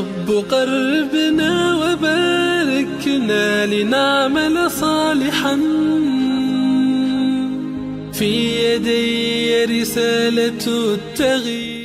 رب قربنا وباركنا لنعمل صالحا في يدي رسالة التغيير.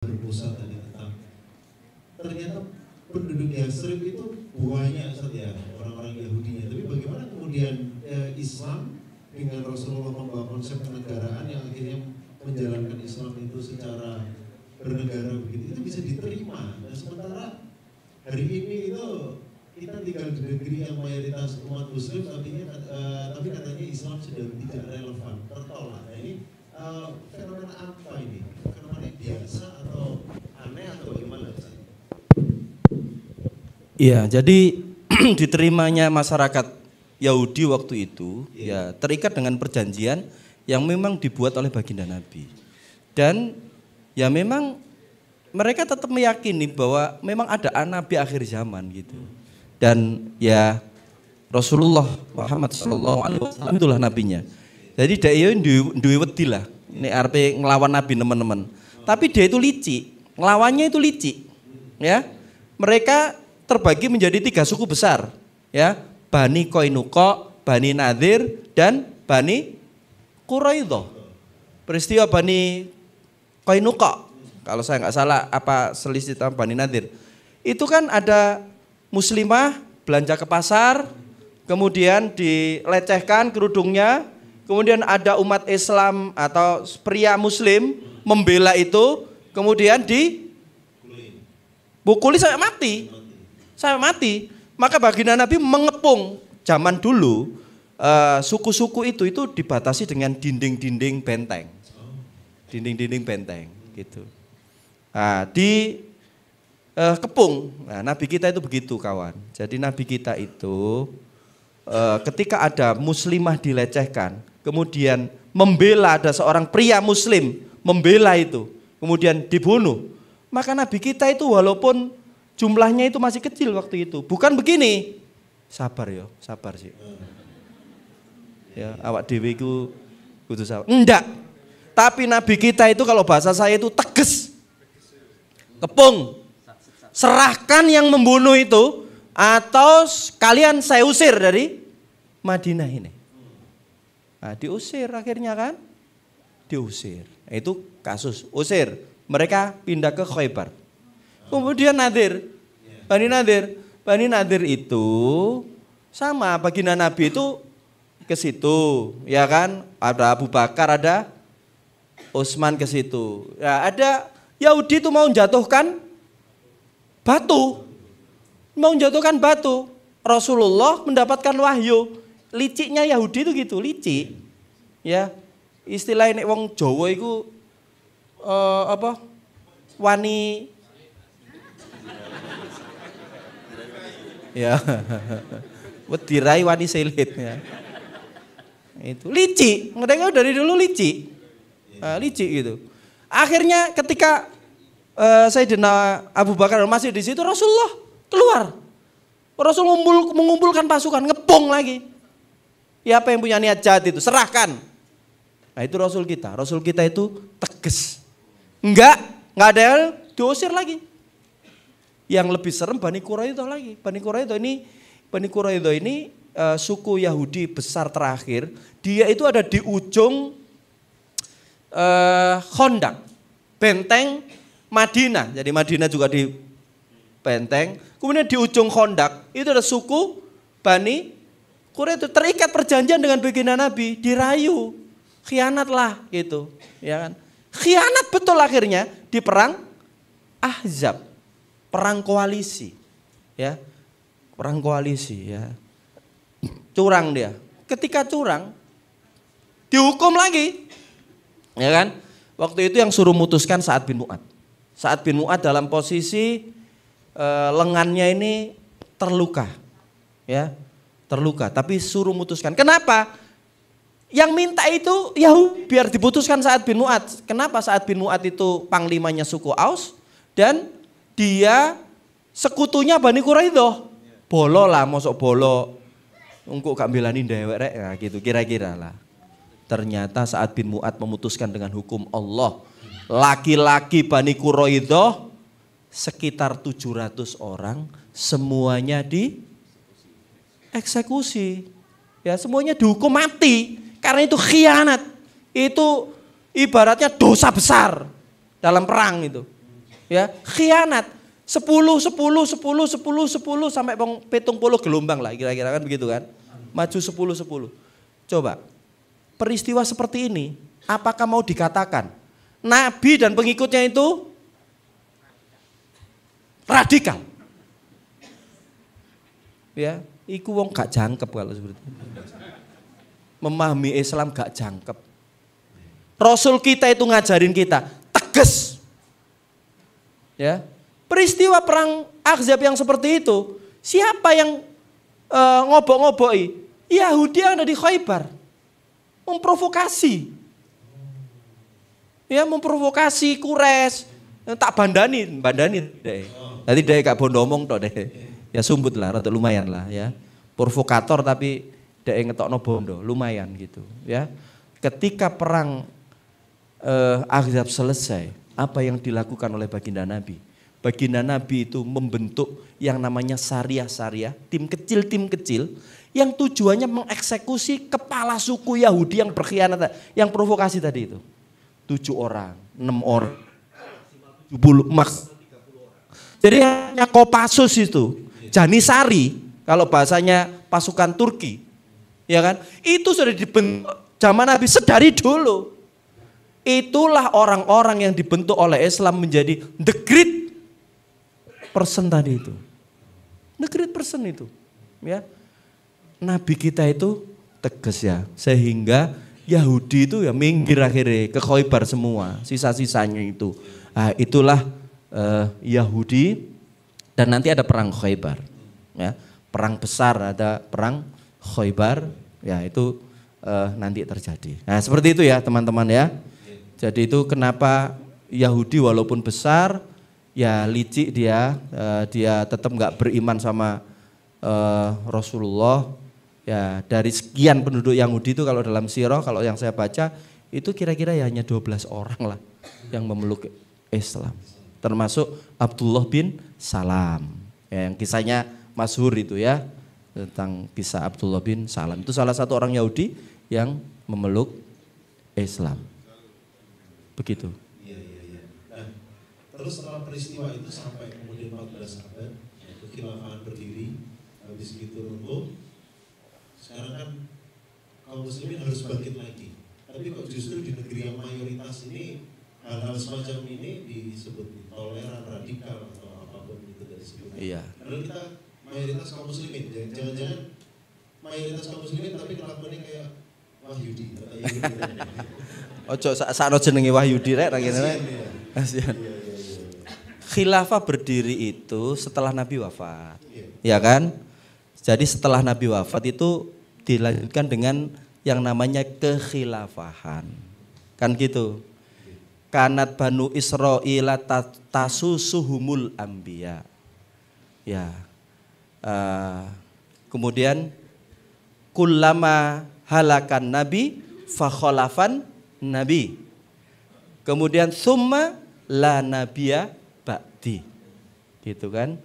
Berpusat tadi tentang ternyata penduduk Yathrib itu banyak saja orang-orang Yahudinya, tapi bagaimana kemudian Islam dengan Rasulullah membawa konsep kenegaraan yang akhirnya menjalankan Islam itu secara bernegara begitu, itu bisa diterima. Dan sementara hari ini itu kita tinggal di negeri yang mayoritas umat Muslim, tapi katanya Islam sudah tidak relevan, tertolak. Nah ini fenomena apa ini? Fenomena biasa atau aneh atau bagaimana? Iya, jadi diterimanya masyarakat Yahudi waktu itu ya terikat dengan perjanjian yang memang dibuat oleh baginda Nabi. Dan ya memang mereka tetap meyakini bahwa memang ada nabi akhir zaman gitu. Dan ya Rasulullah Muhammad SAW itulah nabinya. Jadi dia duwe wedi lah, nek arepe nglawan nabi teman-teman. Tapi dia itu licik, nglawannya itu licik. Ya. Mereka terbagi menjadi 3 suku besar, ya. Bani Qainuqa, Bani Nadir, dan Bani Quraidah. Peristiwa Bani Qainuqa, kalau saya nggak salah apa selisih sama Bani Nadir, itu kan ada muslimah belanja ke pasar, kemudian dilecehkan kerudungnya, kemudian ada umat Islam atau pria muslim membela itu, kemudian dipukuli sampai mati. Maka baginda Nabi mengepung zaman dulu suku-suku itu dibatasi dengan dinding-dinding benteng. Dinding-dinding benteng gitu. Nah, kepung. Nah, Nabi kita itu begitu kawan. Jadi Nabi kita itu ketika ada muslimah dilecehkan, kemudian membela, ada seorang pria muslim membela itu, kemudian dibunuh. Maka Nabi kita itu walaupun jumlahnya itu masih kecil waktu itu, bukan begini. Sabar ya, sabar sih. Ya, awak dewe iku kudu sabar. Enggak. Tapi Nabi kita itu kalau bahasa saya itu tegas. Kepung. Serahkan yang membunuh itu atau kalian saya usir dari Madinah ini. Nah, diusir akhirnya kan? Diusir. Nah, itu kasus usir. Mereka pindah ke Khaybar. Kemudian Nadir. Bani Nadir itu sama baginda Nabi itu ke situ, ya kan? Ada Abu Bakar, ada Utsman ke situ. Ya, ada Yahudi itu mau menjatuhkan batu. Rasulullah mendapatkan wahyu. Liciknya Yahudi itu gitu, licik. Ya. Istilahnya nek wong Jawa iku wani ya. Wedirai wani selit ya. Itu licik, mereka dari dulu licik. Licik gitu. Akhirnya ketika Sayyidina Abu Bakar masih di situ, Rasulullah keluar. Rasul mengumpulkan pasukan, ngepung lagi. Ya, apa yang punya niat jahat itu serahkan. Nah, itu Rasul kita. Rasul kita itu tegas. Enggak ada yang diusir lagi. Yang lebih serem Bani Quraidah lagi. Bani Quraidah ini suku Yahudi besar terakhir. Dia itu ada di ujung Khandaq, benteng Madinah. Jadi Madinah juga di benteng. Kemudian di ujung Khandaq itu ada suku Bani Quraidah, terikat perjanjian dengan baginda Nabi, dirayu. Khianat lah gitu, ya kan? Khianat betul akhirnya di perang Ahzab, perang koalisi, ya, perang koalisi, ya. Curang dia. Ketika curang, dihukum lagi, ya kan? Waktu itu yang suruh mutuskan Sa'ad bin Mu'adz. Sa'ad bin Mu'adz dalam posisi lengannya ini terluka, ya, terluka. Tapi suruh mutuskan. Kenapa? Yang minta itu Yahudi biar diputuskan Sa'ad bin Mu'adz. Kenapa Sa'ad bin Mu'adz itu panglimanya suku Aus dan dia sekutunya Bani Quraidah. Bolo lah, mosok bolo. Engko gak belani dhewek rek, nah, gitu kira-kira lah. Ternyata Sa'ad bin Mu'adz memutuskan dengan hukum Allah. Laki-laki Bani Quraidah sekitar 700 orang semuanya dieksekusi. Ya, semuanya dihukum mati. Karena itu khianat, itu ibaratnya dosa besar dalam perang itu. Ya, khianat 10 sampai 70 gelombang lah kira-kira kan begitu kan. Maju 10. Coba, peristiwa seperti ini apakah mau dikatakan Nabi dan pengikutnya itu radikal? Ya, iku wong gak jangkep kalau seperti itu. Memahami Islam gak jangkep. Rasul kita itu ngajarin kita tegas. Ya, peristiwa perang Ahzab yang seperti itu, siapa yang ngobok-ngoboki? Yahudi yang ada di Khaybar. Memprovokasi. Ya, memprovokasi Quraisy. Tak bandani deh. Tadi deh gak bondo omong tok deh. Ya sumbut lah, rada lumayan lah ya. Provokator tapi dek ngetokno bondo, lumayan gitu ya. Ketika perang Ahzab selesai, apa yang dilakukan oleh baginda Nabi? Baginda Nabi itu membentuk yang namanya syariah, tim kecil yang tujuannya mengeksekusi kepala suku Yahudi yang berkhianat, yang provokasi tadi itu. 7 orang, 6 orang, 70 max. Jadi hanya Kopassus itu, Janisari kalau bahasanya pasukan Turki. Ya kan? Itu sudah dibentuk zaman Nabi sedari dulu. Itulah orang-orang yang dibentuk oleh Islam menjadi the great person tadi itu. The great person itu. Ya. Nabi kita itu tegas ya. Sehingga Yahudi itu ya minggir akhirnya ke Khaybar semua. Sisa-sisanya itu. Nah, itulah Yahudi dan nanti ada perang Khaybar. Ya. Perang besar, ada perang Khaybar, ya itu nanti terjadi. Nah seperti itu ya teman-teman ya. Jadi itu kenapa Yahudi walaupun besar, ya licik dia tetap nggak beriman sama Rasulullah. Ya dari sekian penduduk Yahudi itu kalau dalam sirah, kalau yang saya baca itu kira-kira ya hanya 12 orang lah yang memeluk Islam. Termasuk Abdullah bin Salam, ya, yang kisahnya masyhur itu ya. Tentang kisah Abdullah bin Salam. Itu salah satu orang Yahudi yang memeluk Islam. Begitu. Iya. Nah, terus setelah peristiwa itu sampai kemudian 14 abad, kekhilafahan berdiri, habis itu runtuh. Sekarang kan kaum muslimin harus bangkit lagi. Tapi kok justru di negeri yang mayoritas ini hal-hal semacam ini disebut intoleran, radikal atau apapun itu dari sebelumnya. Iya. Padahal kita mayoritas kaum muslimin, jangan-jangan mayoritas kaum muslimin tapi kelakuannya kayak Wahyudi atau Yahudi. Ojo sakno jenenge Wahyudi rek ra kene rek. Kasihan. Khilafah berdiri itu setelah Nabi wafat. Ya kan? Jadi setelah Nabi wafat itu dilanjutkan dengan yang namanya kekhilafahan. Kan gitu. Kanat Banu Israila tasusuhumul anbiya. Ya. Kemudian kullama halakan nabi fakholafan nabi. Kemudian summa la nabiya ba'di. Gitu kan?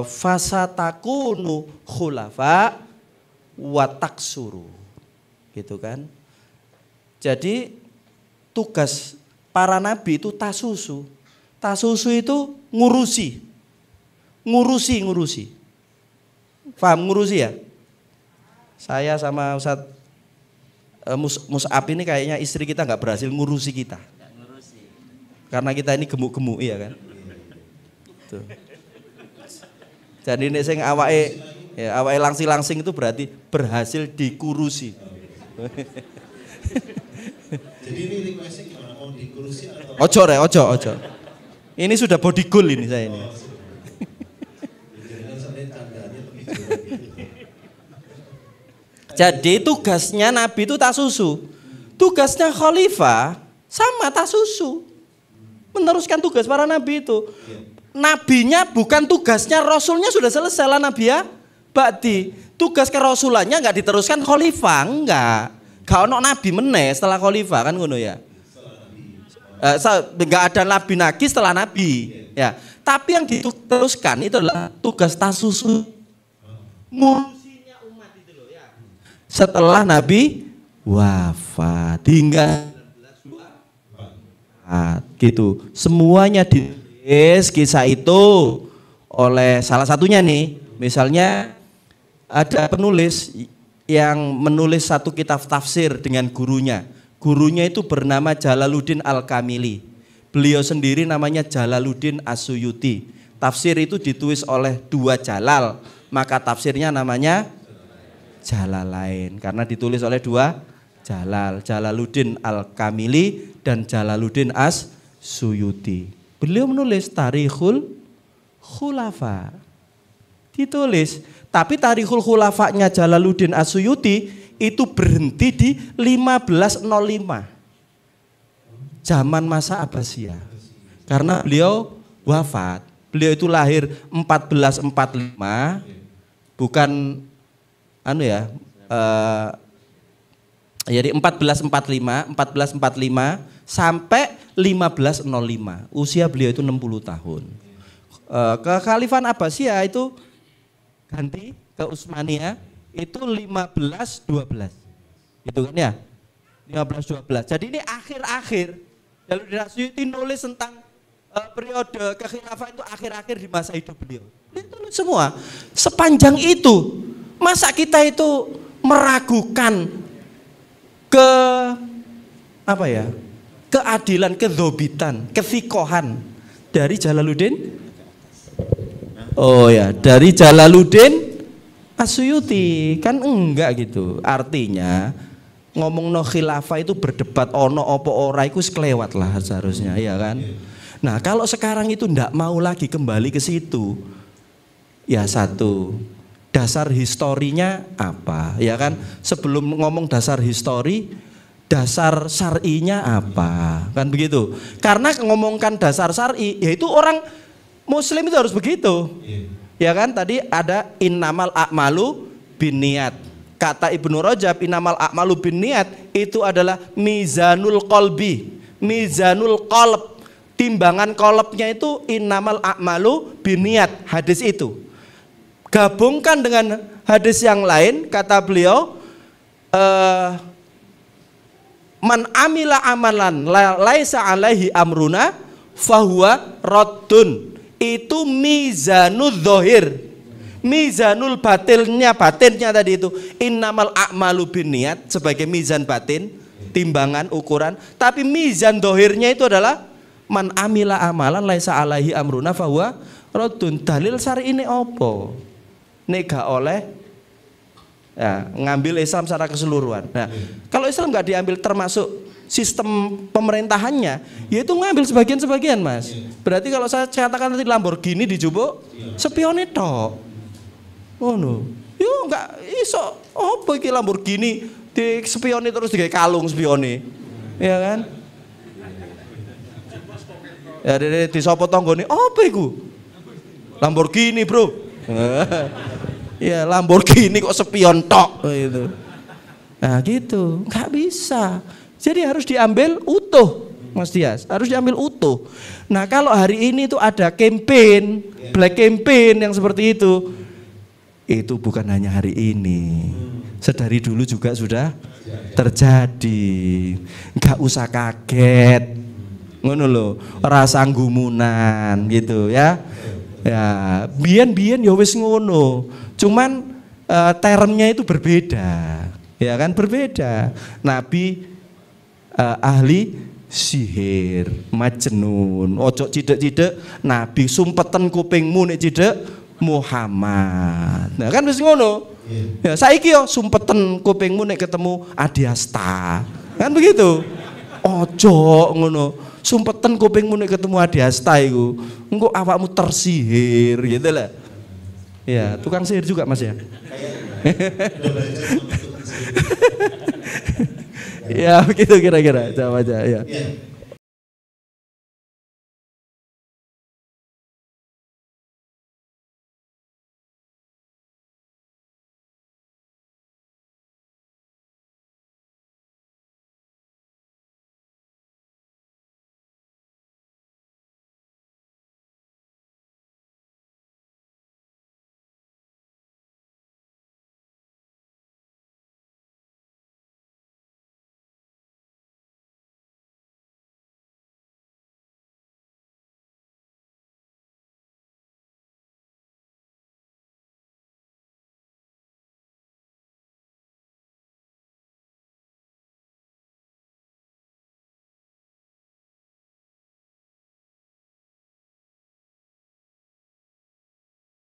Fasatakunu khulafa wa taksuru. Gitu kan? Jadi tugas para nabi itu tasusu. Tasusu itu ngurusi. Paham ngurusi ya? Saya sama Ustadz Mus'ab ini kayaknya istri kita nggak berhasil ngurusi kita. Karena kita ini gemuk-gemuk ya kan. Tuh. Jadi ini sing awake langsing-langsing itu berarti berhasil dikurusi. Jadi ini requestnya gimana? Mau dikurusi atau? Ojo. Ini sudah body goal ini saya ini. Jadi tugasnya Nabi itu tak susu. Tugasnya khalifah sama tak susu. Meneruskan tugas para nabi itu. Nabinya bukan tugasnya, rasulnya sudah selesai lah nabi ya. Ba'di. Tugas kerasulannya enggak diteruskan khalifah, enggak. Gak ono nabi meneh setelah khalifah kan ngono ya. Enggak ada nabi lagi setelah nabi ya. Tapi yang diteruskan itu adalah tugas tasusu. Ngurusinya umat itu loh ya. Setelah nabi wafat hingga gitu. Semuanya ditulis kisah itu oleh salah satunya nih. Misalnya ada penulis yang menulis satu kitab tafsir dengan gurunya. Gurunya itu bernama Jalaluddin Al-Kamili. Beliau sendiri namanya Jalaluddin As-Suyuti. Tafsir itu ditulis oleh dua Jalal, maka tafsirnya namanya Jalalain karena ditulis oleh dua Jalal, Jalaluddin Al-Kamili dan Jalaluddin As-Suyuti. Beliau menulis Tarikhul Khulafa. Ditulis, tapi Tarikhul Khulafanya Jalaluddin As-Suyuti itu berhenti di 1505. Zaman masa Abbasiyah. Karena beliau wafat. Beliau itu lahir 1445, bukan jadi 1445 sampai 1505. Usia beliau itu 60 tahun. Kekhalifahan Abbasiyah itu ganti ke Utsmaniyah itu 1512. Gitu kan ya? 1512. Jadi ini akhir-akhir. Jalaluddin As-Suyuti nulis tentang periode kekhilafan itu akhir-akhir di masa hidup beliau. Itu semua. Sepanjang itu, masa kita itu meragukan keadilan, kedzobitan, kesikohan dari Jalaluddin? Oh ya, dari Jalaluddin As-Suyuti kan enggak gitu. Artinya ngomong no khilafah itu berdebat ono opo ora iku kelewat lah seharusnya, ya kan? Nah, kalau sekarang itu ndak mau lagi kembali ke situ. Ya satu, dasar historinya apa? Ya kan? Sebelum ngomong dasar histori, dasar syar'inya apa? Kan begitu. Karena ngomongkan dasar syar'i, yaitu orang muslim itu harus begitu. Ya kan? Tadi ada innamal a'malu binniyat. Kata Ibnu Rajab, innamal a'malu binniyat itu adalah mizanul qalbi, mizanul qalb. Timbangan qalbnya itu innamal a'malu binniyat, hadis itu. Gabungkan dengan hadis yang lain, kata beliau, man amila amalan laisa alaihi amruna fahuwa raddun. Itu mizanul zahir. Mizanul batinnya tadi itu innamal a'malu binniyat sebagai mizan batin, timbangan ukuran, tapi mizan zahirnya itu adalah man amila amalan laisa alaihi amruna fahuwa raddun. Dalil syar'i ini opo? Nek gak oleh ya, ngambil Islam secara keseluruhan. Nah, kalau Islam nggak diambil termasuk sistem pemerintahannya, yaitu ngambil sebagian-sebagian, Mas. Berarti kalau saya katakan nanti Lamborghini dijupuk, spione tok. Oh no, yo nggak iso. Oh, iki Lamborghini di spione terus digawe kalung spione, ya kan? Ya di sopo tonggone, apa iku? Lamborghini, bro. Ya Lamborghini kok spion tok itu. Nah gitu, nggak bisa. Jadi harus diambil utuh, Mas Dias. Harus diambil utuh. Nah kalau hari ini tuh ada campaign, black campaign yang seperti itu bukan hanya hari ini. Sedari dulu juga sudah terjadi. Nggak usah kaget, ngono loh. Rasa gumunan gitu ya. Ya, biyen ya wis ngono. Cuman termnya itu berbeda. Ya kan berbeda. Nabi ahli sihir, majnun. Ojo cidek-cidek Nabi sumpeten kupingmu nek cidek Muhammad. Nah kan wis ngono. Ya saiki yo sumpeten kupingmu nek ketemu Adiasta. Kan begitu. Ojo ngono. Sumpeten kupingmu nek ketemu Adiasta iku. Engko awakmu tersihir gitu lah. Ya, tukang sihir juga Mas ya. Ya begitu kira-kira. Coba aja ya.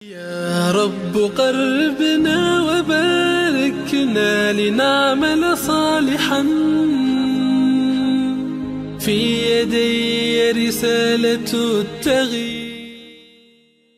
يا رب قربنا وباركنا لنعمل صالحا في يدي رسالة التغيير.